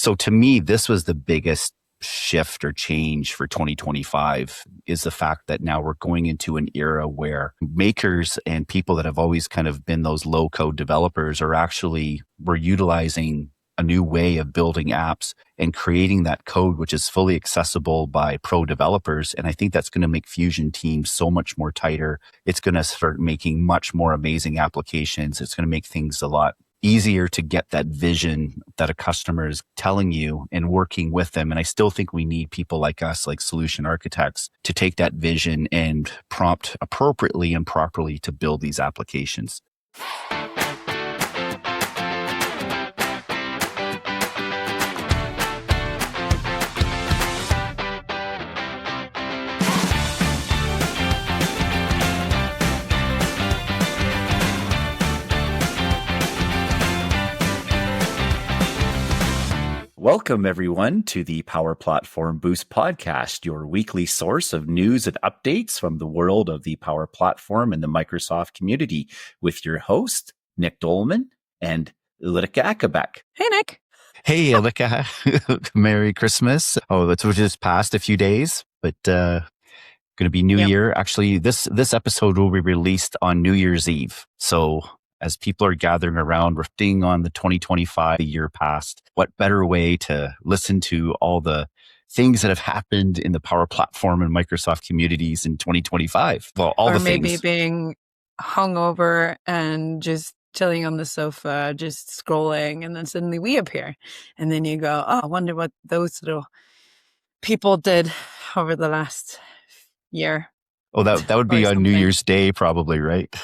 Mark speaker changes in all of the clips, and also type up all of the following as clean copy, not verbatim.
Speaker 1: So to me, this was the biggest shift or change for 2025 is the fact that now we're going into an era where makers and people that have always kind of been those low code developers we're utilizing a new way of building apps and creating that code, which is fully accessible by pro developers. And I think that's going to make Fusion teams so much more tighter. It's going to start making much more amazing applications. It's going to make things a lot easier to get that vision that a customer is telling you and working with them. And I still think we need people like us, like solution architects, to take that vision and prompt appropriately and properly to build these applications. Welcome, everyone, to the PowerPlatform Boost podcast, your weekly source of news and updates from the world of the Power Platform and the Microsoft community, with your host, Nick Dolman and Ulrikke.
Speaker 2: Hey, Nick.
Speaker 1: Hey, Ulrikke. Merry Christmas. Oh, that's just passed a few days, but going to be New Year. Actually, this episode will be released on New Year's Eve. So as people are gathering around, reflecting on the 2025 year past, what better way to listen to all the things that have happened in the Power Platform and Microsoft communities in 2025? Well, all the things.
Speaker 2: Or maybe being hungover and just chilling on the sofa, just scrolling, and then suddenly we appear. And then you go, oh, I wonder what those little people did over the last year.
Speaker 1: Oh, that would be on New Year's Day, probably, right?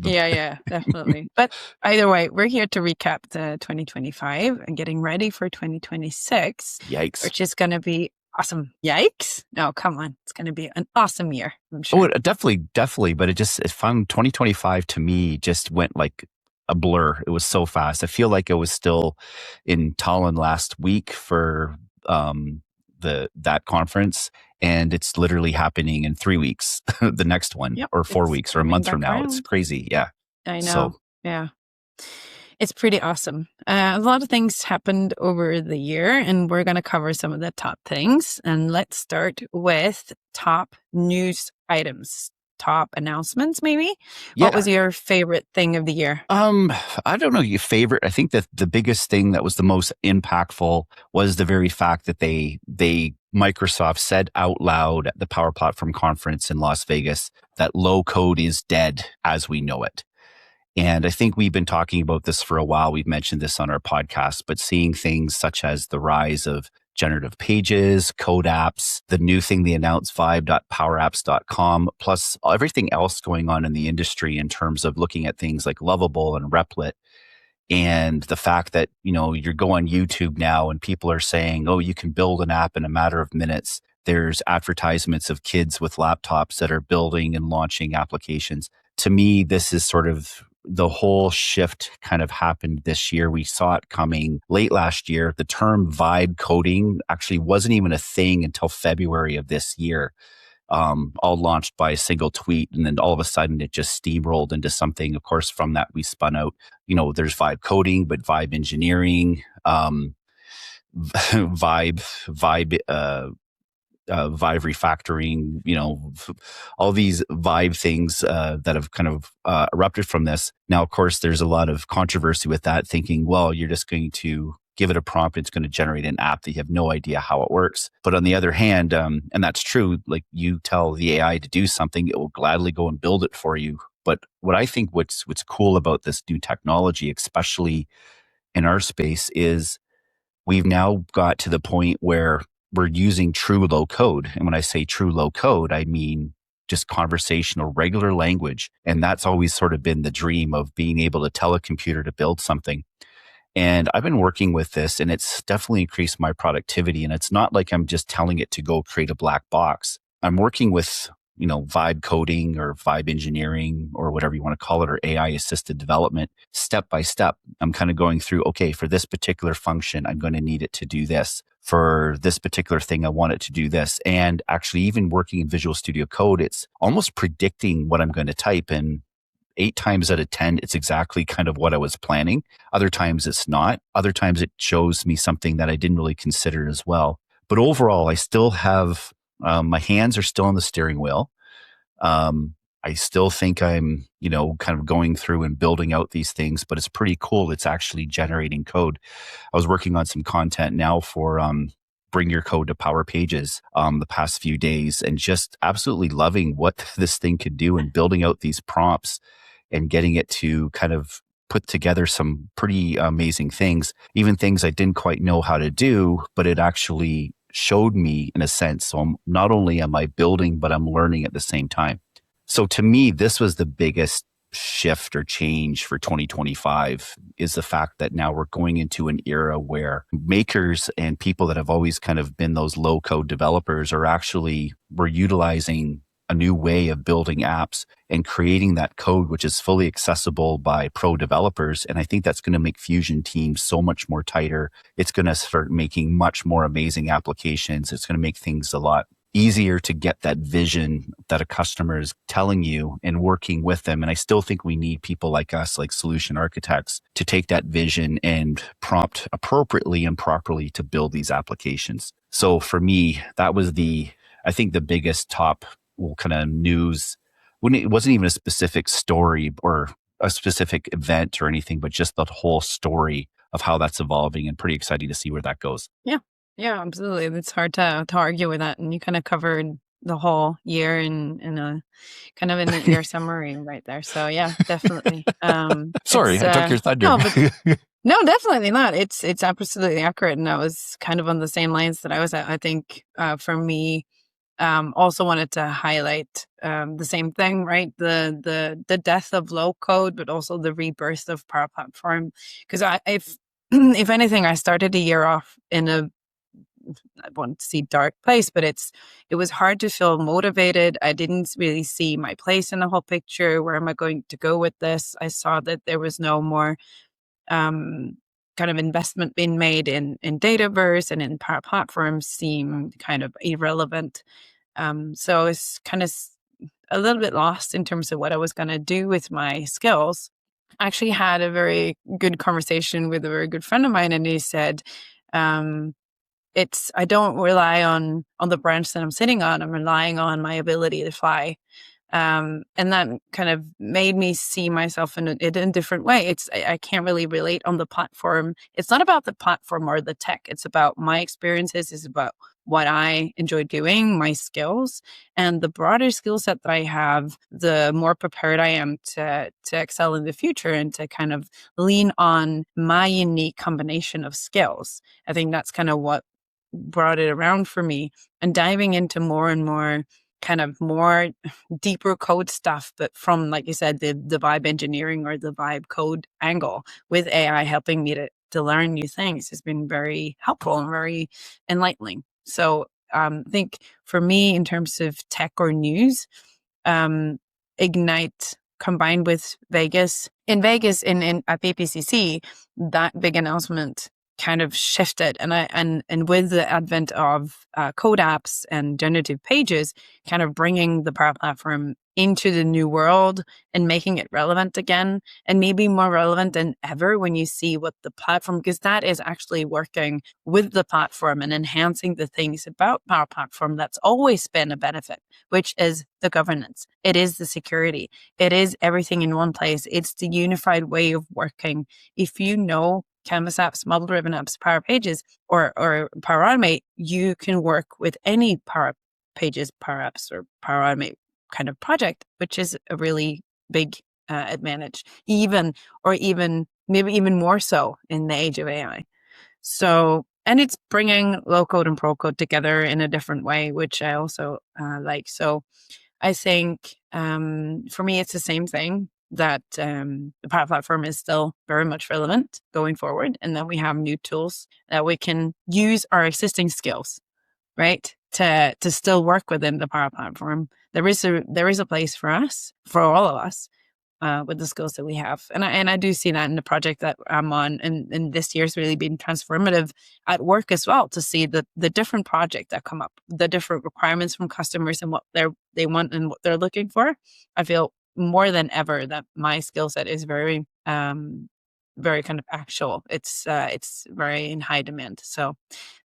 Speaker 2: Yeah, definitely. But either way, we're here to recap the 2025 and getting ready for 2026.
Speaker 1: Yikes.
Speaker 2: Which is going to be awesome. Yikes. No, come on. It's going to be an awesome year, I'm sure.
Speaker 1: Oh, definitely. But it found 2025 to me just went like a blur. It was so fast. I feel like I was still in Tallinn last week for that conference, and it's literally happening in 3 weeks, the next one, or 4 weeks or a month from now. It's crazy. Yeah.
Speaker 2: I know. Yeah. It's pretty awesome. A lot of things happened over the year, and we're going to cover some of the top things. And let's start with top news items. Top announcements, maybe? Yeah. What was your favorite thing of the year?
Speaker 1: I don't know your favorite. I think that the biggest thing that was the most impactful was the very fact that Microsoft said out loud at the Power Platform conference in Las Vegas that low code is dead as we know it. And I think we've been talking about this for a while. We've mentioned this on our podcast, but seeing things such as the rise of generative pages, code apps, the new thing they announced, vibe.powerapps.com, plus everything else going on in the industry in terms of looking at things like Lovable and Replit. And the fact that, you go on YouTube now and people are saying, oh, you can build an app in a matter of minutes. There's advertisements of kids with laptops that are building and launching applications. To me, this is sort of the whole shift kind of happened this year. We saw it coming late last year. The term vibe coding actually wasn't even a thing until February of this year, all launched by a single tweet. And then all of a sudden it just steamrolled into something. Of course, from that we spun out, there's vibe coding, but vibe engineering, vibe refactoring, all these vibe things that have kind of erupted from this. Now, of course, there's a lot of controversy with that, thinking, well, you're just going to give it a prompt, it's going to generate an app that you have no idea how it works. But on the other hand, and that's true, like you tell the AI to do something, it will gladly go and build it for you. But what I think what's cool about this new technology, especially in our space, is we've now got to the point where we're using true low code. And when I say true low code, I mean just conversational, regular language. And that's always sort of been the dream of being able to tell a computer to build something. And I've been working with this, and it's definitely increased my productivity. And it's not like I'm just telling it to go create a black box. I'm working with, vibe coding or vibe engineering or whatever you want to call it, or AI assisted development, step by step. I'm kind of going through, okay, for this particular function, I'm going to need it to do this. For this particular thing, I want it to do this. And actually, even working in Visual Studio Code, it's almost predicting what I'm going to type. And 8 times out of 10, it's exactly kind of what I was planning. Other times it's not. Other times it shows me something that I didn't really consider as well. But overall, I still have, my hands are still on the steering wheel. I still think I'm, kind of going through and building out these things, but it's pretty cool. It's actually generating code. I was working on some content now for Bring Your Code to Power Pages the past few days, and just absolutely loving what this thing could do and building out these prompts and getting it to kind of put together some pretty amazing things, even things I didn't quite know how to do, but it actually showed me in a sense. So not only am I building, but I'm learning at the same time. So to me, this was the biggest shift or change for 2025, is the fact that now we're going into an era where makers and people that have always kind of been those low code developers we're utilizing a new way of building apps and creating that code, which is fully accessible by pro developers. And I think that's going to make Fusion teams so much more tighter. It's going to start making much more amazing applications. It's going to make things a lot easier to get that vision that a customer is telling you and working with them. And I still think we need people like us, like solution architects, to take that vision and prompt appropriately and properly to build these applications. So for me, that was I think the biggest top kind of news. It wasn't even a specific story or a specific event or anything, but just the whole story of how that's evolving, and pretty exciting to see where that goes.
Speaker 2: Yeah. Yeah, absolutely. It's hard to argue with that. And you kind of covered the whole year in a kind of in a year summary right there. So yeah, definitely.
Speaker 1: Sorry, I took your thunder.
Speaker 2: No, but no, definitely not. It's absolutely accurate. And I was kind of on the same lines that I was at. I think for me, also wanted to highlight the same thing, right? The death of low code, but also the rebirth of Power Platform. Because if anything, I started the year off in I want to see dark place, but it was hard to feel motivated. I didn't really see my place in the whole picture. Where am I going to go with this? I saw that there was no more kind of investment being made in Dataverse, and in Power Platform seemed kind of irrelevant. So it's kind of a little bit lost in terms of what I was going to do with my skills. I actually had a very good conversation with a very good friend of mine, and he said, I don't rely on the branch that I'm sitting on. I'm relying on my ability to fly. And that kind of made me see myself in a different way. I can't really relate on the platform. It's not about the platform or the tech. It's about my experiences. It's about what I enjoy doing, my skills, and the broader skill set that I have, the more prepared I am to excel in the future and to kind of lean on my unique combination of skills. I think that's kind of what brought it around for me, and diving into more and more kind of more deeper code stuff, but from, like you said, the vibe engineering or the vibe code angle, with AI helping me to learn new things, has been very helpful and very enlightening. So I think for me, in terms of tech or news, Ignite combined with Vegas, at BPCC, that big announcement kind of shifted, and with the advent of code apps and generative pages, kind of bringing the Power Platform into the new world and making it relevant again, and maybe more relevant than ever when you see what the platform, because that is actually working with the platform and enhancing the things about Power Platform that's always been a benefit, which is the governance. It is the security. It is everything in one place. It's the unified way of working. If you know Canvas apps, model-driven apps, Power Pages, or Power Automate, you can work with any Power Pages, Power Apps, or Power Automate kind of project, which is a really big advantage, maybe even more so in the age of AI. So, and it's bringing low code and pro code together in a different way, which I also like. So I think for me, it's the same thing, that the Power Platform is still very much relevant going forward. And then we have new tools that we can use our existing skills, right? To still work within the Power Platform. There is a place for us, for all of us, with the skills that we have. And I do see that in the project that I'm on. And this year's really been transformative at work as well, to see the different projects that come up, the different requirements from customers and what they want and what they're looking for. I feel more than ever that my skill set is very very kind of actual. It's very in high demand. So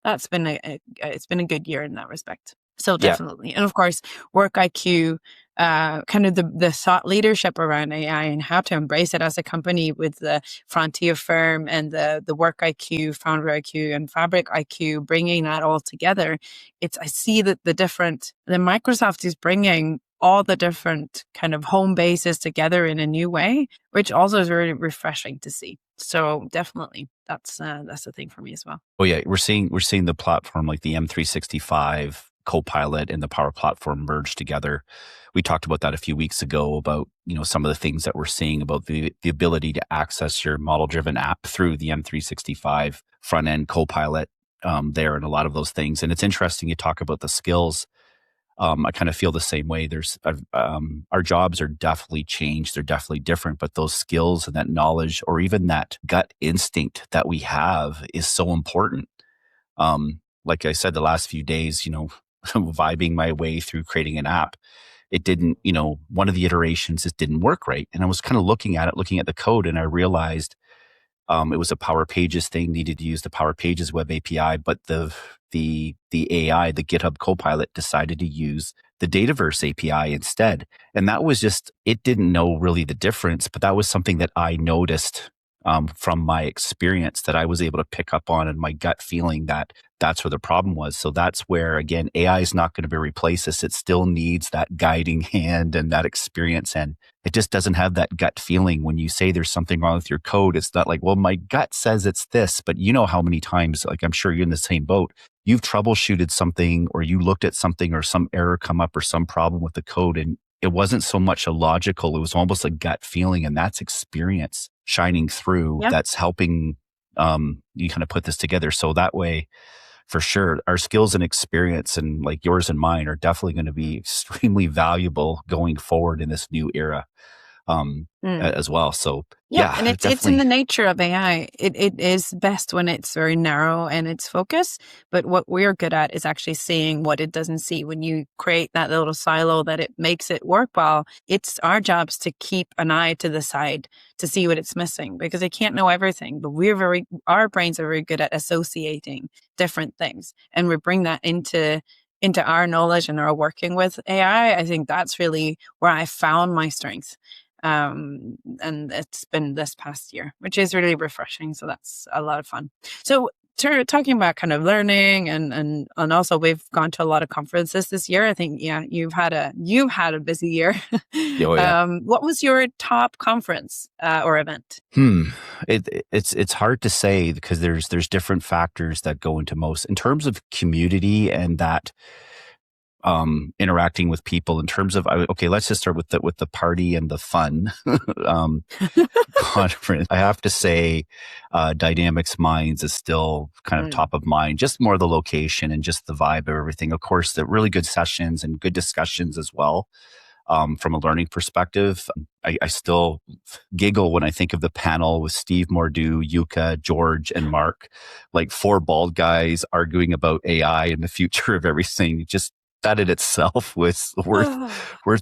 Speaker 2: that's been it's been a good year in that respect. So
Speaker 1: Yeah.
Speaker 2: definitely. And of course, work IQ, kind of the thought leadership around AI and how to embrace it as a company with the Frontier firm and the work IQ, founder IQ, and fabric IQ, bringing that all together. I see that the Microsoft is bringing all the different kind of home bases together in a new way, which also is very refreshing to see. So definitely that's the thing for me as well.
Speaker 1: Oh yeah, we're seeing the platform like the M365 Copilot and the Power Platform merge together. We talked about that a few weeks ago about, some of the things that we're seeing about the ability to access your model-driven app through the M365 front-end Copilot there and a lot of those things. And it's interesting you talk about the skills. I kind of feel the same way. Our jobs are definitely changed. They're definitely different, but those skills and that knowledge, or even that gut instinct that we have, is so important. Like I said, the last few days, vibing my way through creating an app, it didn't, one of the iterations, it didn't work right. And I was kind of looking at the code, and I realized it was a Power Pages thing, needed to use the Power Pages web API, but the AI, the GitHub Copilot, decided to use the Dataverse API instead. And that was just, it didn't know really the difference, but that was something that I noticed from my experience, that I was able to pick up on, and my gut feeling that that's where the problem was. So that's where, again, AI is not going to replace us. It still needs that guiding hand and that experience. And it just doesn't have that gut feeling. When you say there's something wrong with your code, it's not like, well, my gut says it's this, but you know how many times, like I'm sure you're in the same boat, you've troubleshooted something, or you looked at something, or some error come up, or some problem with the code, and it wasn't so much a logical, it was almost a gut feeling. And that's experience shining through.
Speaker 2: Yeah.
Speaker 1: That's helping you kind of put this together. So that way, for sure, our skills and experience, and like yours and mine, are definitely going to be extremely valuable going forward in this new era as well. So
Speaker 2: yeah, and it's in the
Speaker 1: definitely.
Speaker 2: nature of AI. It is best when it's very narrow and its focus. But what we're good at is actually seeing what it doesn't see. When you create that little silo that it makes it work well, it's our jobs to keep an eye to the side to see what it's missing, because it can't know everything. But our brains are very good at associating different things, and we bring that into our knowledge and our working with AI. I think that's really where I found my strength. And it's been this past year, which is really refreshing. So that's a lot of fun. So talking about kind of learning and also we've gone to a lot of conferences this year. I think, you've had a busy year.
Speaker 1: Oh, yeah.
Speaker 2: What was your top conference or event?
Speaker 1: It's hard to say, because there's different factors that go into most, in terms of community and that interacting with people. In terms of, okay, let's just start with the party and the fun conference. I have to say, Dynamics Minds is still kind of top of mind. Just more the location and just the vibe of everything. Of course, the really good sessions and good discussions as well. From a learning perspective, I still giggle when I think of the panel with Steve Mordew, Yuka, George, and Mark, like 4 bald guys arguing about AI and the future of everything. Just that in itself was worth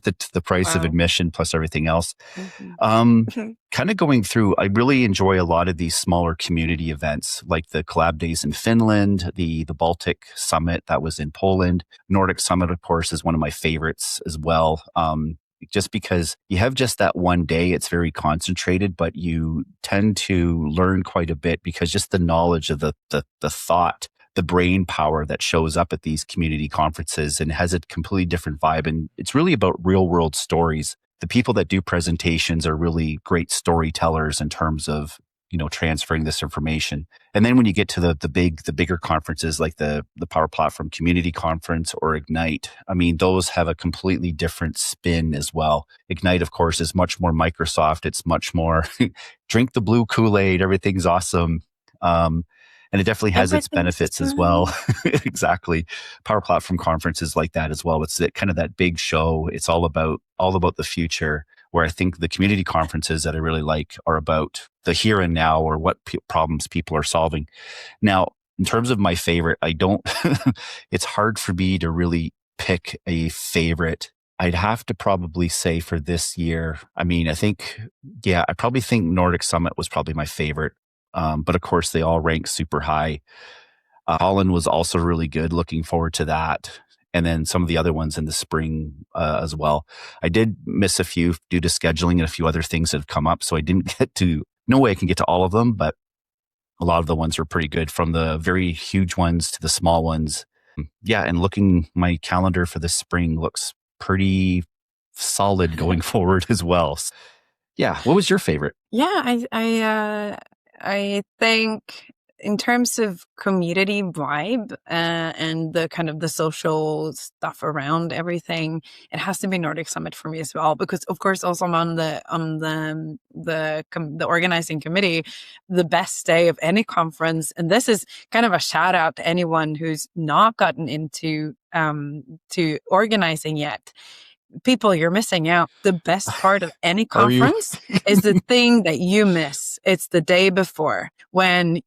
Speaker 1: the price of admission plus everything else. Kind of going through, I really enjoy a lot of these smaller community events, like the Collab Days in Finland, the Baltic Summit that was in Poland. Nordic Summit, of course, is one of my favorites as well. Just because you have just that one day, it's very concentrated, but you tend to learn quite a bit, because just the knowledge of the thought, the brain power that shows up at these community conferences, and has a completely different vibe. And it's really about real world stories. The people that do presentations are really great storytellers in terms of, transferring this information. And then when you get to the bigger conferences, like the Power Platform Community Conference or Ignite, I mean, those have a completely different spin as well. Ignite, of course, is much more Microsoft. It's much more drink the blue Kool-Aid, everything's awesome. And it definitely has its benefits as well. Exactly. Power Platform Conference is like that as well. It's kind of that big show. It's all about the future, where I think the community conferences that I really like are about the here and now, or what problems people are solving. Now, in terms of my favorite, I don't, it's hard for me to really pick a favorite I'd have to probably say for this year, I mean, I probably think Nordic Summit was probably my favorite. But of course, they all rank super high. Holland was also really good. Looking forward to that. And then some of the other ones in the spring as well. I did miss a few due to scheduling and a few other things that have come up. So I didn't no way I can get to all of them, but a lot of the ones were pretty good, from the very huge ones to the small ones. Yeah. And my calendar for the spring looks pretty solid going forward as well. Yeah. What was your favorite?
Speaker 2: Yeah, I think in terms of community vibe and the kind of the social stuff around everything, it has to be Nordic Summit for me as well. Because of course, also I'm on the organizing committee. The best day of any conference, and this is kind of a shout out to anyone who's not gotten into to organizing yet. People, you're missing out. The best part of any conference is the thing that you miss. It's the day before when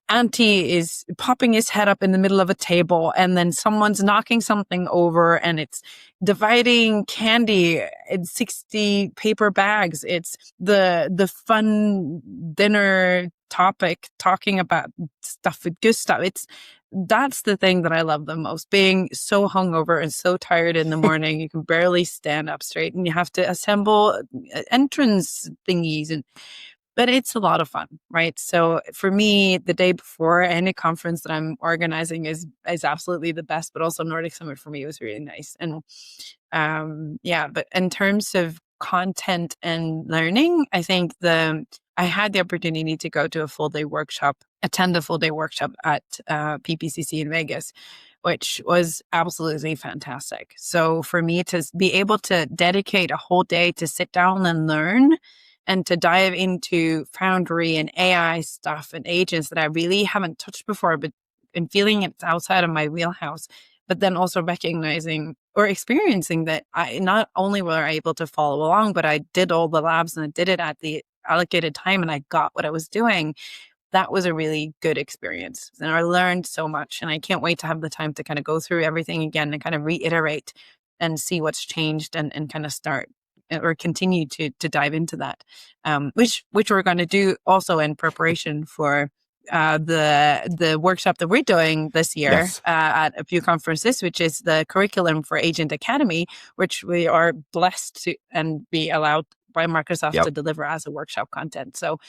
Speaker 2: Auntie is popping his head up in the middle of a table, and then someone's knocking something over, and it's dividing candy in 60 paper bags. It's the fun dinner topic, talking about stuff with Gustav. That's the thing that I love the most, being so hungover and so tired in the morning. You can barely stand up straight and you have to assemble entrance thingies, but it's a lot of fun, right? So for me, the day before any conference that I'm organizing is absolutely the best, but also Nordic Summit for me was really nice. And but in terms of content and learning, I think I had the opportunity to go to attend a full day workshop at PPCC in Vegas, which was absolutely fantastic. So for me to be able to dedicate a whole day to sit down and learn and to dive into Foundry and AI stuff and agents that I really haven't touched before, but and feeling it's outside of my wheelhouse, but then also recognizing or experiencing that I not only were I able to follow along, but I did all the labs and I did it at the allocated time and I got what I was doing. That was a really good experience. And I learned so much, and I can't wait to have the time to kind of go through everything again and kind of reiterate and see what's changed and kind of start or continue to dive into that, which we're going to do also in preparation for the workshop that we're doing this year.
Speaker 1: Yes.
Speaker 2: At a few conferences, which is the curriculum for Agent Academy, which we are blessed to and be allowed by Microsoft to deliver as a workshop content. So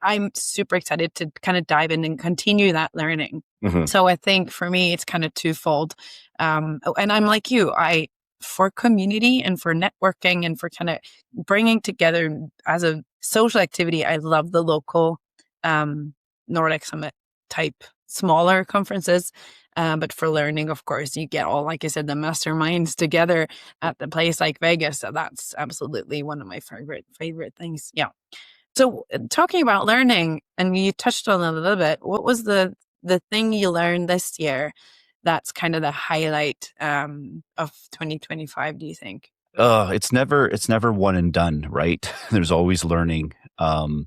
Speaker 2: I'm super excited to kind of dive in and continue that learning. Mm-hmm. So I think for me, it's kind of twofold. And I'm like you, for community and for networking and for kind of bringing together as a social activity, I love the local Nordic Summit type smaller conferences. But for learning, of course, you get all, like I said, the masterminds together at the place like Vegas. So that's absolutely one of my favorite things. Yeah. So talking about learning, and you touched on it a little bit, what was the thing you learned this year that's kind of the highlight of 2025, do you think?
Speaker 1: It's never one and done, right? There's always learning. I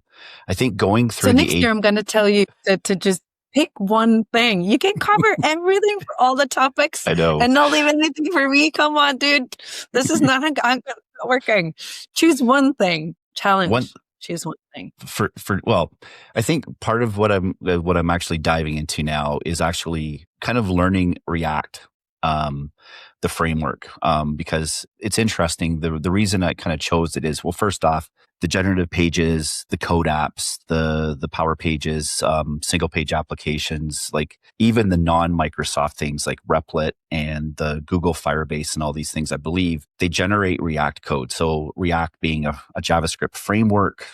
Speaker 1: think going through
Speaker 2: next year, I'm going to tell you to just pick one thing. You can cover everything for all the topics.
Speaker 1: I know.
Speaker 2: And not leave anything for me. Come on, dude. This is not working. Choose one thing. Challenge. Choose one thing.
Speaker 1: Well, I think part of what I'm actually diving into now is actually kind of learning React, the framework, because it's interesting. The reason I kind of chose it is, well, first off, the generative pages, the code apps, the Power Pages, single page applications, like even the non-Microsoft things like Replit and the Google Firebase and all these things, I believe they generate React code. So React being a JavaScript framework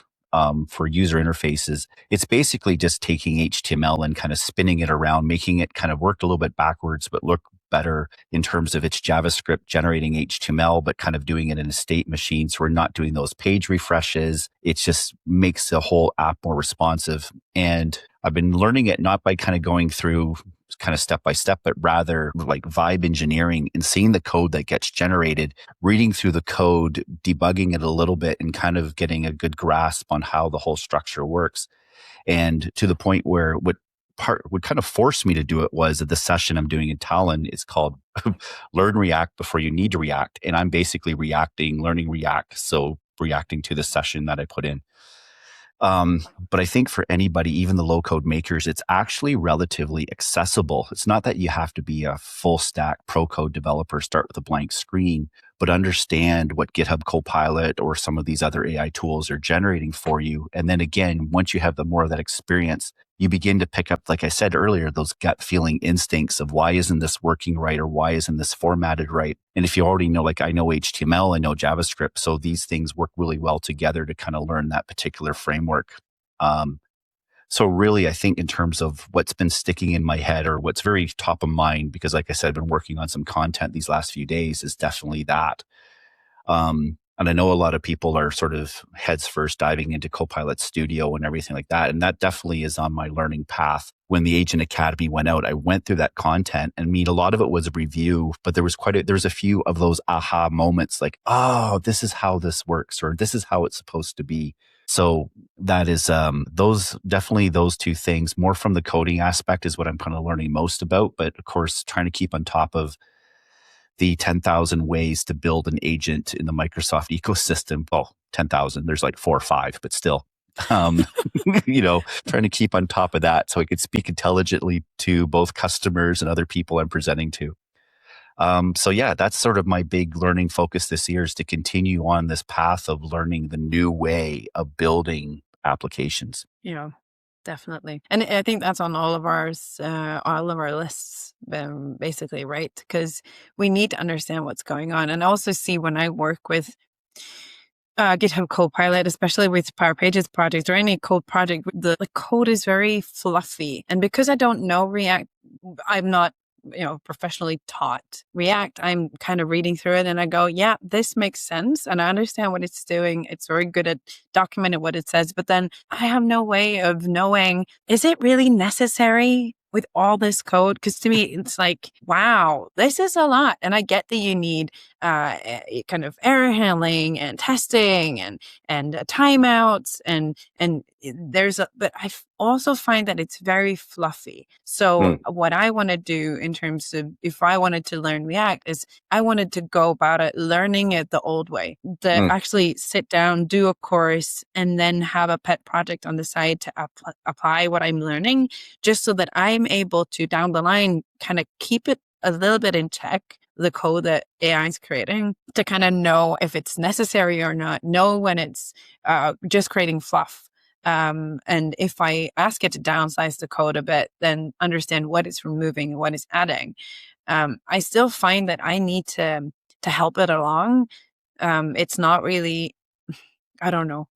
Speaker 1: for user interfaces, it's basically just taking HTML and kind of spinning it around, making it kind of work a little bit backwards, but look better in terms of its JavaScript generating HTML, but kind of doing it in a state machine. So we're not doing those page refreshes. It just makes the whole app more responsive. And I've been learning it not by kind of going through kind of step by step, but rather like vibe engineering and seeing the code that gets generated, reading through the code, debugging it a little bit, and kind of getting a good grasp on how the whole structure works. And to the point where would kind of force me to do it was the session I'm doing in Talon is called Learn React Before You Need to React. And I'm basically learning React. So reacting to the session that I put in. But I think for anybody, even the low code makers, it's actually relatively accessible. It's not that you have to be a full stack pro code developer, start with a blank screen, but understand what GitHub Copilot or some of these other AI tools are generating for you. And then again, once you have the more of that experience, you begin to pick up, like I said earlier, those gut feeling instincts of why isn't this working right or why isn't this formatted right? And if you already know, like I know HTML, I know JavaScript, so these things work really well together to kind of learn that particular framework. So really, I think in terms of what's been sticking in my head or what's very top of mind, because like I said, I've been working on some content these last few days, is definitely that. And I know a lot of people are sort of heads first diving into Copilot Studio and everything like that. And that definitely is on my learning path. When the Agent Academy went out, I went through that content. And I mean, a lot of it was a review, but there was a few of those aha moments like, oh, this is how this works, or this is how it's supposed to be. So that is those two things. More from the coding aspect is what I'm kind of learning most about. But of course, trying to keep on top of the 10,000 ways to build an agent in the Microsoft ecosystem. Well, 10,000, there's like 4 or 5, but still, trying to keep on top of that so I could speak intelligently to both customers and other people I'm presenting to. So yeah, that's sort of my big learning focus this year, is to continue on this path of learning the new way of building applications.
Speaker 2: Yeah, definitely. And I think that's on all of our lists, basically, right? Because we need to understand what's going on. And also see, when I work with GitHub Copilot, especially with Power Pages projects or any code project, the code is very fluffy. And because I don't know React, I'm not professionally taught React, I'm kind of reading through it and I go, yeah, this makes sense. And I understand what it's doing. It's very good at documenting what it says. But then I have no way of knowing, is it really necessary with all this code? Because to me, it's like, wow, this is a lot. And I get that you need kind of error handling and testing and timeouts and but I also find that it's very fluffy. So what I want to do in terms of, if I wanted to learn React, is I wanted to go about it learning it the old way, to actually sit down, do a course, and then have a pet project on the side to apply what I'm learning, just so that I'm able to down the line kind of keep it a little bit in check, the code that AI is creating, to kind of know if it's necessary or not, know when it's just creating fluff. And if I ask it to downsize the code a bit, then understand what it's removing and what it's adding. I still find that I need to help it along. It's not really, I don't know.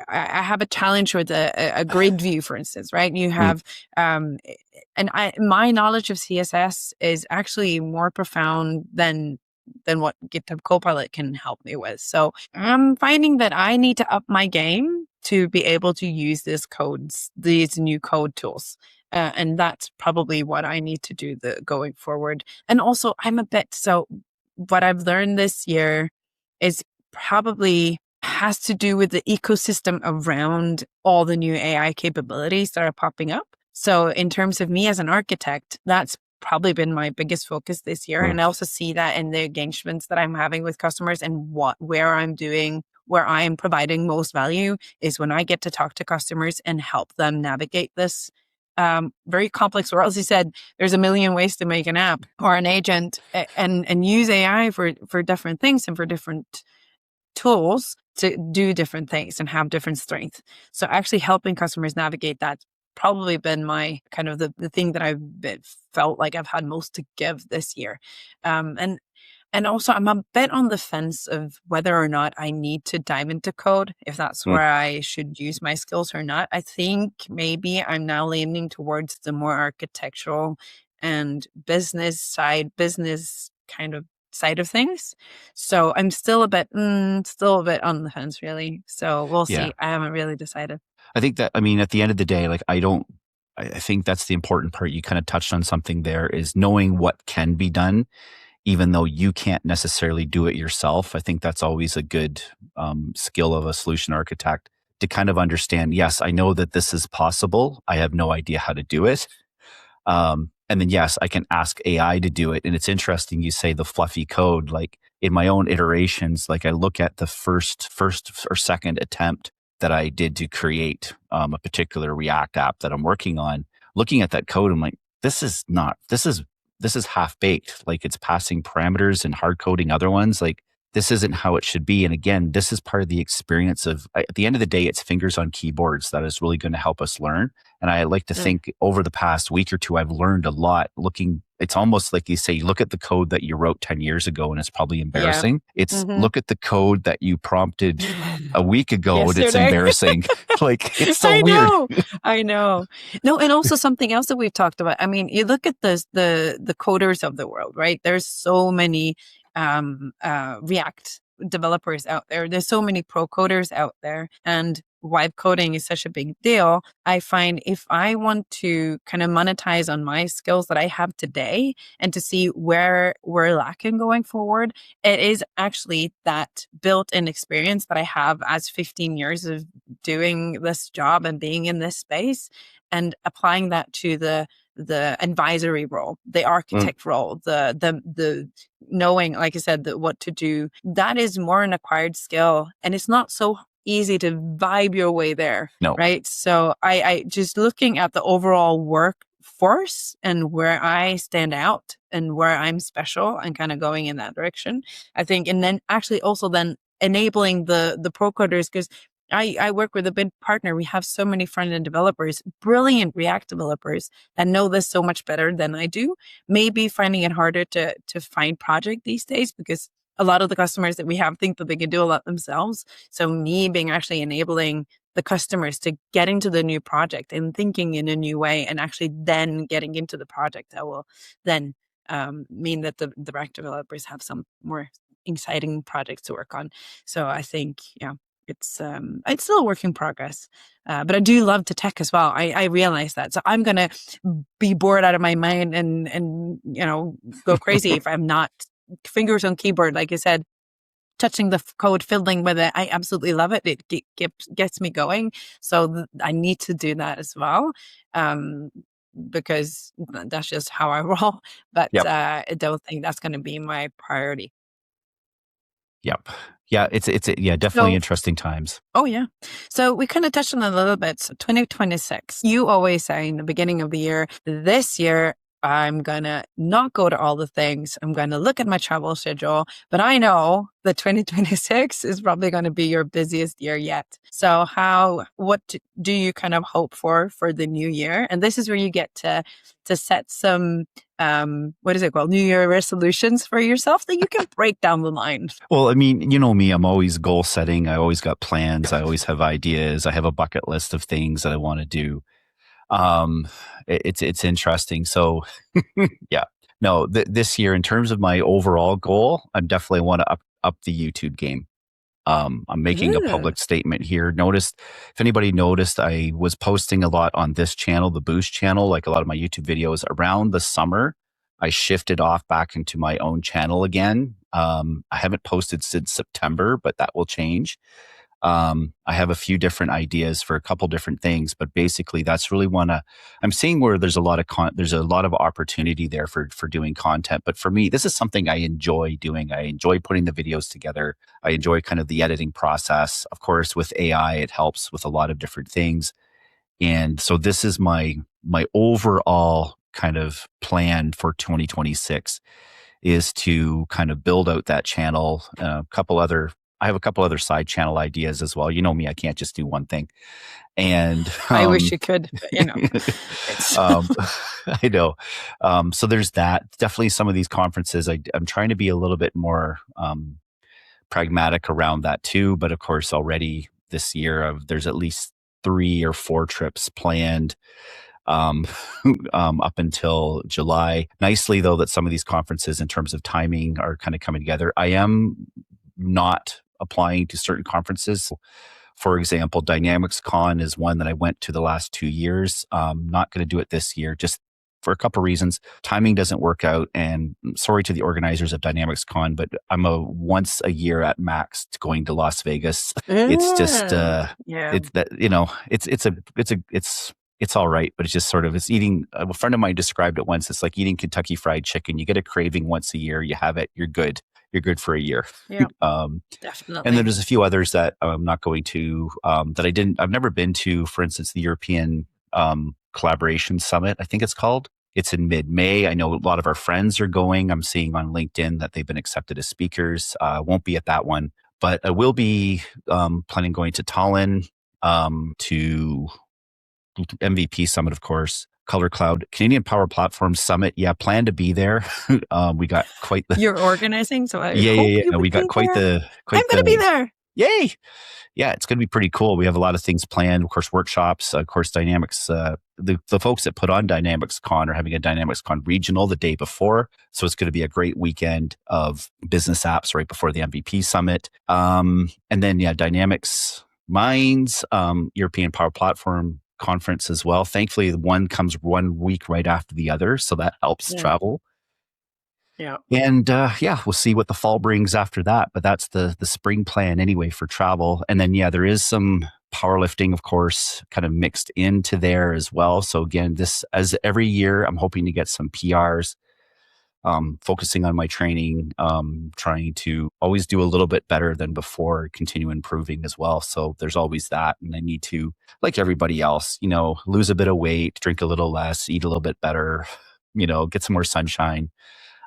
Speaker 2: I have a challenge with a grid view, for instance, right? You have, my knowledge of CSS is actually more profound than what GitHub Copilot can help me with. So I'm finding that I need to up my game to be able to use these new code tools. And that's probably what I need to do going forward. And also what I've learned this year is probably has to do with the ecosystem around all the new AI capabilities that are popping up. So in terms of me as an architect, that's probably been my biggest focus this year. And I also see that in the engagements that I'm having with customers, and where I am providing most value is when I get to talk to customers and help them navigate this very complex world. As you said, there's a million ways to make an app or an agent, and use AI for different things and for different tools to do different things and have different strengths. So actually helping customers navigate that's probably been my kind of the thing that I've felt like I've had most to give this year. And also I'm a bit on the fence of whether or not I need to dive into code, if that's where I should use my skills or not. I think maybe I'm now leaning towards the more architectural and business kind of side of things. So I'm still a bit on the fence, really. So we'll see.
Speaker 1: Yeah.
Speaker 2: I haven't really decided.
Speaker 1: I think that, I mean, at the end of the day, like I think that's the important part. You kind of touched on something there, is knowing what can be done, even though you can't necessarily do it yourself. I think that's always a good skill of a solution architect, to kind of understand, yes, I know that this is possible. I have no idea how to do it. And then, yes, I can ask AI to do it. And it's interesting you say the fluffy code. Like in my own iterations, like I look at the first or second attempt that I did to create a particular React app that I'm working on. Looking at that code, I'm like, this is half baked. Like it's passing parameters and hard coding other ones. Like this isn't how it should be. And again, this is part of the experience of, at the end of the day, it's fingers on keyboards that is really going to help us learn. And I like to think over the past week or two, I've learned a lot looking. It's almost like you say, look at the code that you wrote 10 years ago and it's probably embarrassing.
Speaker 2: Yeah.
Speaker 1: It's look at the code that you prompted a week ago and it's embarrassing. Like it's so weird.
Speaker 2: I know. No, and also something else that we've talked about. I mean, you look at the coders of the world, right? There's so many React developers out there. There's so many pro coders out there, and vibe coding is such a big deal. I find if I want to kind of monetize on my skills that I have today and to see where we're lacking going forward, it is actually that built-in experience that I have as 15 years of doing this job and being in this space and applying that to the advisory role, the architect role, the knowing, like I said, what to do. That is more an acquired skill, and it's not so easy to vibe your way there.
Speaker 1: No.
Speaker 2: Right. So I just looking at the overall workforce and where I stand out and where I'm special and kind of going in that direction, I think, and then actually also then enabling the pro coders, because I work with a big partner. We have so many front-end developers, brilliant React developers that know this so much better than I do. Maybe finding it harder to find project these days because a lot of the customers that we have think that they can do a lot themselves. So me being actually enabling the customers to get into the new project and thinking in a new way and actually then getting into the project that will then mean that the React developers have some more exciting projects to work on. So I think, yeah. It's still a work in progress, but I do love to tech as well. I realize that, so I'm gonna be bored out of my mind and go crazy if I'm not fingers on keyboard, like you said, touching the code, fiddling with it. I absolutely love it. It gets me going. So I need to do that as well, because that's just how I roll. But I don't think that's going to be my priority.
Speaker 1: Yep. Yeah, it's definitely interesting times.
Speaker 2: Oh, yeah. So we kind of touched on it a little bit. So 2026, you always say in the beginning of the year, this year, I'm going to not go to all the things. I'm going to look at my travel schedule, but I know that 2026 is probably going to be your busiest year yet. So what do you kind of hope for the new year? And this is where you get to set some, what is it called? New Year resolutions for yourself that you can break down the line.
Speaker 1: Well, I mean, you know me, I'm always goal setting. I always got plans. I always have ideas. I have a bucket list of things that I want to do. It's interesting. So yeah, no, this year in terms of my overall goal, I definitely want to up the YouTube game. I'm making a public statement here. If anybody noticed, I was posting a lot on this channel, the Boost channel, like a lot of my YouTube videos around the summer. I shifted off back into my own channel again. I haven't posted since September, but that will change. I have a few different ideas for a couple different things, but basically that's really I'm seeing where there's a lot of opportunity there for doing content. But for me, this is something I enjoy doing. I enjoy putting the videos together. I enjoy kind of the editing process. Of course, with AI, it helps with a lot of different things. And so this is my overall kind of plan for 2026 is to kind of build out that channel. I have a couple other side channel ideas as well. You know me, I can't just do one thing. And
Speaker 2: I wish you could, but,
Speaker 1: I know. So there's that. Definitely some of these conferences, I'm trying to be a little bit more pragmatic around that too. But of course, already this year, there's at least 3 or 4 trips planned up until July. Nicely, though, that some of these conferences in terms of timing are kind of coming together. I am not applying to certain conferences. For example, Dynamics Con is one that I went to the last 2 years. Not going to do it this year. Just for a couple of reasons. Timing doesn't work out, and sorry to the organizers of Dynamics Con, but I'm a once a year at max going to Las Vegas. It's just
Speaker 2: Yeah.
Speaker 1: it's that it's all right, but it's just sort of it's eating. A friend of mine described it once. It's like eating Kentucky Fried Chicken. You get a craving once a year, you have it, you're good. You're good for a year.
Speaker 2: Yeah.
Speaker 1: And
Speaker 2: Definitely.
Speaker 1: then there's a few others that I'm not going to I've never been to. For instance, the European Collaboration Summit, I think it's called. It's in mid-May. I know a lot of our friends are going. I'm seeing on LinkedIn that they've been accepted as speakers. Won't be at that one, but I will be planning going to Tallinn, to MVP Summit, of course, Color Cloud, Canadian Power Platform Summit. Yeah, plan to be there. We got quite the
Speaker 2: You're organizing, so I
Speaker 1: yeah,
Speaker 2: hope
Speaker 1: yeah,
Speaker 2: you
Speaker 1: yeah.
Speaker 2: would
Speaker 1: We got
Speaker 2: be
Speaker 1: quite
Speaker 2: there.
Speaker 1: the
Speaker 2: I'm going to be there.
Speaker 1: Yay! Yeah, it's going to be pretty cool. We have a lot of things planned. Of course, workshops. Of course, Dynamics. The folks that put on Dynamics Con are having a Dynamics Con regional the day before, so it's going to be a great weekend of business apps right before the MVP Summit. And then Dynamics Minds, European Power Platform Conference as well. Thankfully, one comes 1 week right after the other, so that helps travel.
Speaker 2: Yeah.
Speaker 1: And we'll see what the fall brings after that. But that's the spring plan anyway for travel. And then, there is some powerlifting, of course, kind of mixed into there as well. So again, this, as every year, I'm hoping to get some PRs, focusing on my training, trying to always do a little bit better than before, continue improving as well. So there's always that. And I need to, like everybody else, lose a bit of weight, drink a little less, eat a little bit better, get some more sunshine.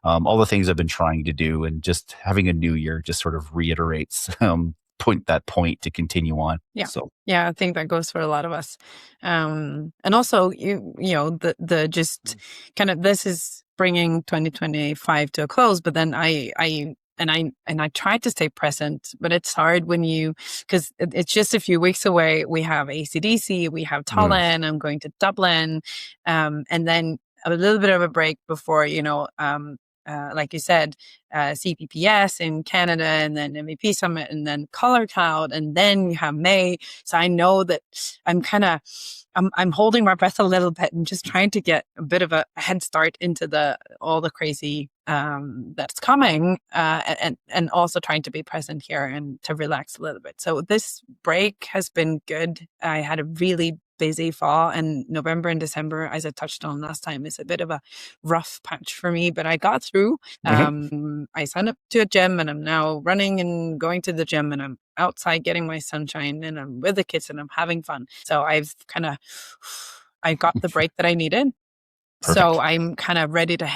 Speaker 1: All the things I've been trying to do, and just having a new year just sort of reiterates point to continue on.
Speaker 2: Yeah.
Speaker 1: So
Speaker 2: Yeah, I think that goes for a lot of us. And also the just kind of, this is bringing 2025 to a close, but then I tried to stay present, but it's hard when because it's just a few weeks away. We have ACDC, we have Tallinn, I'm going to Dublin, and then a little bit of a break before, like you said, CPPS in Canada, and then MVP Summit, and then Color Cloud, and then you have May. So I know that I'm holding my breath a little bit and just trying to get a bit of a head start into all the crazy that's coming, and also trying to be present here and to relax a little bit. So this break has been good. I had a really busy fall, and November and December, as I touched on last time, is a bit of a rough patch for me, but I got through. I signed up to a gym, and I'm now running and going to the gym, and I'm outside getting my sunshine, and I'm with the kids, and I'm having fun. So I got the break that I needed.
Speaker 1: Perfect.
Speaker 2: So I'm kind of ready to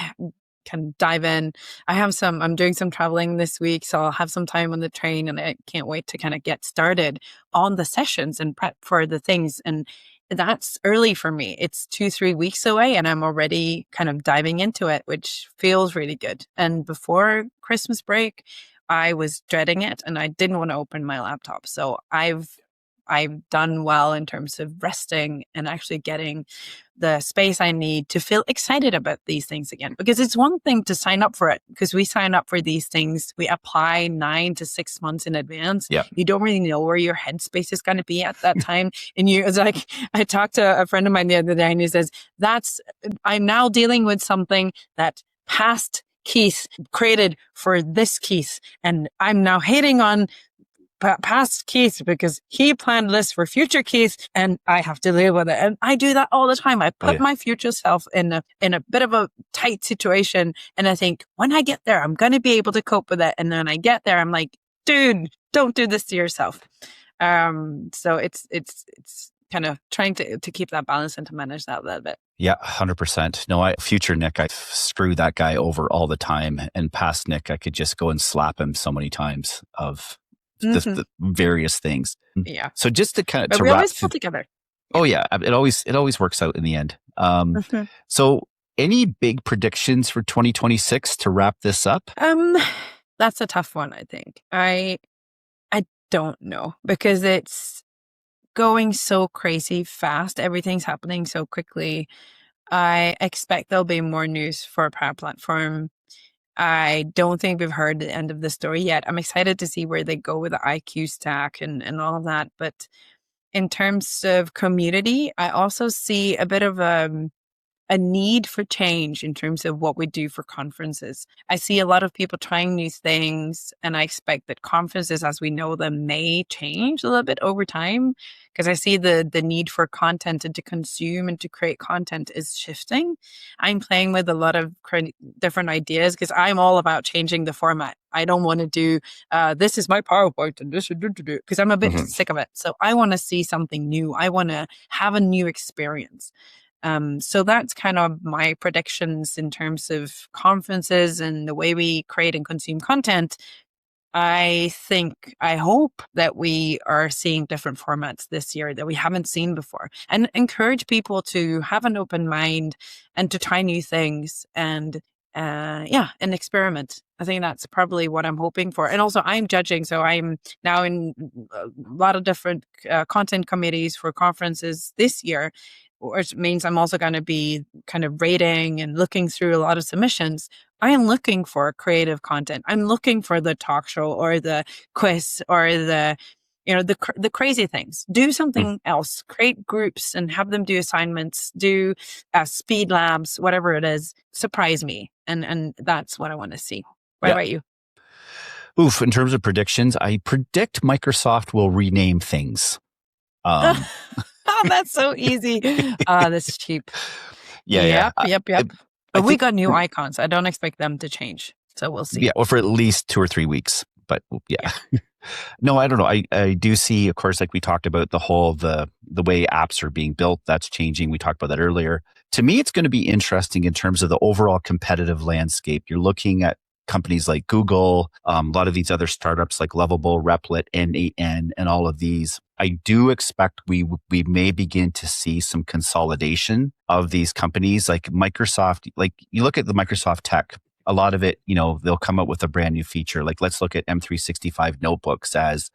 Speaker 2: can dive in. I'm doing some traveling this week, so I'll have some time on the train, and I can't wait to kind of get started on the sessions and prep for the things. And that's early for me. It's 2-3 weeks away, and I'm already kind of diving into it, which feels really good. And before Christmas break, I was dreading it, and I didn't want to open my laptop. So I've done well in terms of resting and actually getting the space I need to feel excited about these things again. Because it's one thing to sign up for it, because we sign up for these things, we apply 9 to 6 months in advance.
Speaker 1: Yeah.
Speaker 2: You don't really know where your headspace is going to be at that time. And it's like, I talked to a friend of mine the other day, and he says, I'm now dealing with something that past Keith created for this Keith. And I'm now hating on past Keith because he planned this for future Keith, and I have to deal with it. And I do that all the time. I put my future self in a bit of a tight situation, and I think, when I get there, I'm going to be able to cope with it. And then I get there, I'm like, dude, don't do this to yourself. So it's kind of trying to keep that balance and to manage that a little bit.
Speaker 1: Yeah, 100%. No, future Nick, I screw that guy over all the time. And past Nick, I could just go and slap him so many times of the various things.
Speaker 2: Yeah.
Speaker 1: So just to kind of
Speaker 2: but
Speaker 1: to
Speaker 2: we
Speaker 1: wrap
Speaker 2: always pull together.
Speaker 1: Oh yeah, it always works out in the end. So any big predictions for 2026 to wrap this up?
Speaker 2: That's a tough one, I think. I don't know, because it's going so crazy fast. Everything's happening so quickly. I expect there'll be more news for PowerPlatform. I don't think we've heard the end of the story yet. I'm excited to see where they go with the IQ stack and all of that. But in terms of community, I also see a bit of a need for change in terms of what we do for conferences. I see a lot of people trying new things, and I expect that conferences as we know them may change a little bit over time, because I see the need for content and to consume and to create content is shifting. I'm playing with a lot of different ideas because I'm all about changing the format. I don't want to do this is my PowerPoint and this because I'm a bit sick of it. So I want to see something new. I want to have a new experience. So that's kind of my predictions in terms of conferences and the way we create and consume content. I hope that we are seeing different formats this year that we haven't seen before, and encourage people to have an open mind and to try new things and and experiment. I think that's probably what I'm hoping for. And also I'm judging. So I'm now in a lot of different content committees for conferences this year, which means I'm also going to be kind of rating and looking through a lot of submissions. I am looking for creative content. I'm looking for the talk show or the quiz or the crazy things. Do something else. Create groups and have them do assignments. Do speed labs, whatever it is. Surprise me, and that's what I want to see. What about you?
Speaker 1: Oof! In terms of predictions, I predict Microsoft will rename things.
Speaker 2: Oh, that's so easy. That's cheap. Yep. But we got new icons. I don't expect them to change. So we'll see.
Speaker 1: Yeah, or for at least 2 or 3 weeks. But yeah. No, I don't know. I do see, of course, like we talked about the way apps are being built. That's changing. We talked about that earlier. To me, it's going to be interesting in terms of the overall competitive landscape. You're looking at companies like Google, a lot of these other startups like Lovable, Replit, N8N, and all of these. I do expect we may begin to see some consolidation of these companies like Microsoft. Like you look at the Microsoft tech, a lot of it, they'll come up with a brand new feature. Like let's look at M365 notebooks as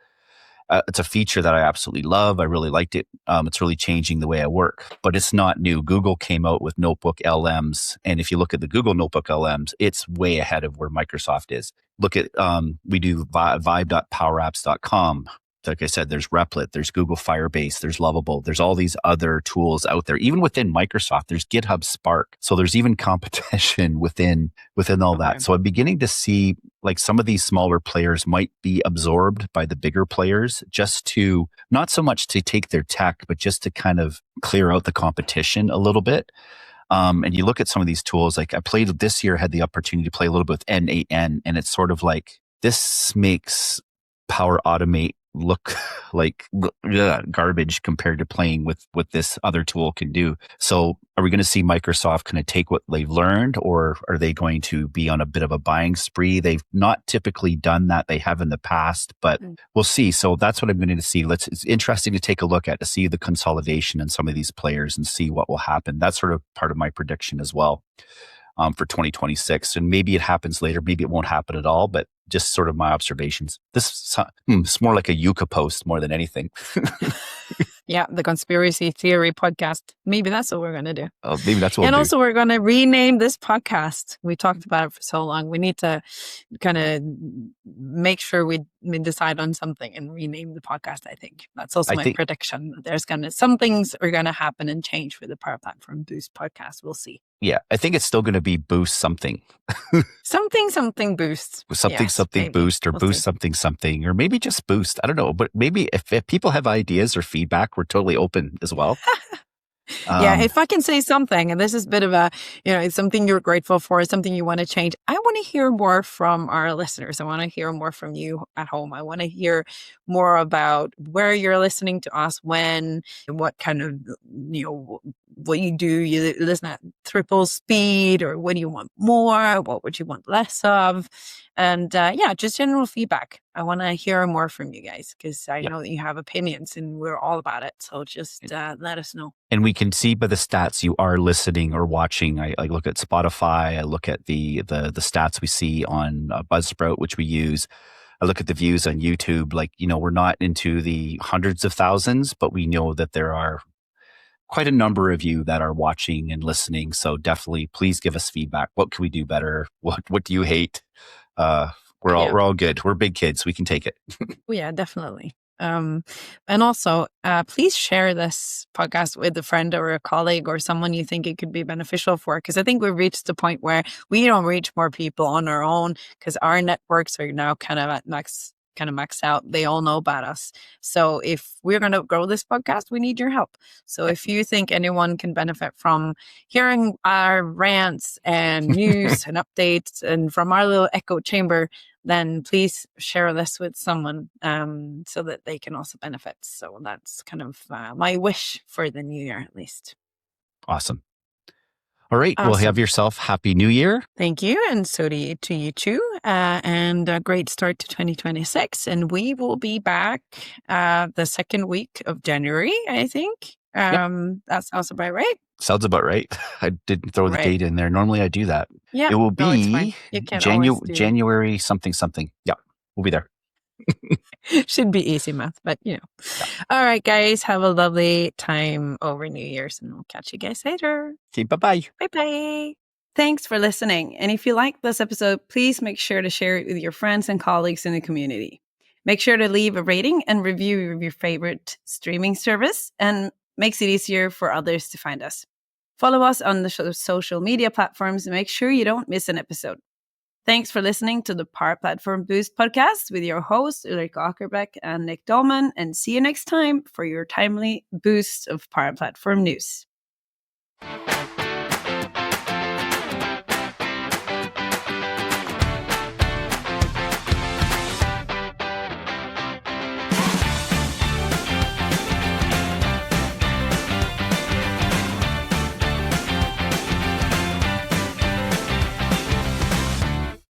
Speaker 1: it's a feature that I absolutely love. I really liked it. It's really changing the way I work, but it's not new. Google came out with notebook LMs. And if you look at the Google notebook LMs, it's way ahead of where Microsoft is. Look at, we do vibe.powerapps.com. Like I said, there's Replit, there's Google Firebase, there's Lovable, there's all these other tools out there. Even within Microsoft, there's GitHub Spark. So there's even competition within all that. So I'm beginning to see like some of these smaller players might be absorbed by the bigger players just to, not so much to take their tech, but just to kind of clear out the competition a little bit. And you look at some of these tools, like I played this year, had the opportunity to play a little bit with N8N, and it's sort of like, this makes Power Automate look like garbage compared to playing with what this other tool can do. So are we going to see Microsoft kind of take what they've learned, or are they going to be on a bit of a buying spree? They've not typically done that. They have in the past, but we'll see. So that's what I'm going to see. It's interesting to take a look at, to see the consolidation in some of these players and see what will happen. That's sort of part of my prediction as well. For 2026. And maybe it happens later. Maybe it won't happen at all, but just sort of my observations. It's more like a Yucca post more than anything.
Speaker 2: Yeah, the conspiracy theory podcast. Maybe that's what we're going to do.
Speaker 1: Oh, maybe that's what
Speaker 2: we'll do. And also we're going to rename this podcast. We talked about it for so long. We need to kind of make sure we decide on something and rename the podcast, I think. That's also my prediction. There's some things are going to happen and change for the Power Platform Boost podcast. We'll see.
Speaker 1: Yeah, I think it's still going to be Boost something.
Speaker 2: something Boost.
Speaker 1: Something Boost, or we'll Boost see. something, or maybe just Boost. I don't know. But maybe if people have ideas or feedback, we're totally open as well.
Speaker 2: Yeah, if I can say something, and this is a bit of a, it's something you're grateful for, something you want to change. I want to hear more from our listeners. I want to hear more from you at home. I want to hear more about where you're listening to us, when, what kind of, what you do. You listen at triple speed, or what do you want more? What would you want less of? And just general feedback. I want to hear more from you guys, because I know that you have opinions and we're all about it. So just let us know.
Speaker 1: And we can see by the stats you are listening or watching. I look at Spotify. I look at the stats we see on Buzzsprout, which we use. I look at the views on YouTube. Like, we're not into the hundreds of thousands, but we know that there are quite a number of you that are watching and listening. So definitely, please give us feedback. What can we do better? What do you hate? We're all good. We're big kids. We can take it.
Speaker 2: Yeah, definitely. And also, please share this podcast with a friend or a colleague or someone you think it could be beneficial for. Because I think we've reached the point where we don't reach more people on our own because our networks are now kind of maxed out. They all know about us. So if we're going to grow this podcast, we need your help. So if you think anyone can benefit from hearing our rants and news and updates and from our little echo chamber, then please share this with someone so that they can also benefit. So that's kind of my wish for the new year, at least.
Speaker 1: Awesome. All right.
Speaker 2: Awesome.
Speaker 1: Well, have yourself Happy New Year.
Speaker 2: Thank you. And so to you too. And a great start to 2026. And we will be back the second week of January, I think. That sounds about right.
Speaker 1: Sounds about right. I didn't throw the date in there. Normally I do that.
Speaker 2: Yeah.
Speaker 1: It will be January something. Yeah, we'll be there.
Speaker 2: Should be easy math, but you know. Yeah. All right, guys. Have a lovely time over New Year's, and we'll catch you guys later.
Speaker 1: Okay, bye-bye.
Speaker 2: Bye-bye. Thanks for listening. And if you like this episode, please make sure to share it with your friends and colleagues in the community. Make sure to leave a rating and review of your favorite streaming service, and makes it easier for others to find us. Follow us on the social media platforms and make sure you don't miss an episode. Thanks for listening to the PowerPlatform Boost podcast with your hosts, Ulrikke Åkerbeck and Nick Dolman, and see you next time for your timely boost of PowerPlatform news.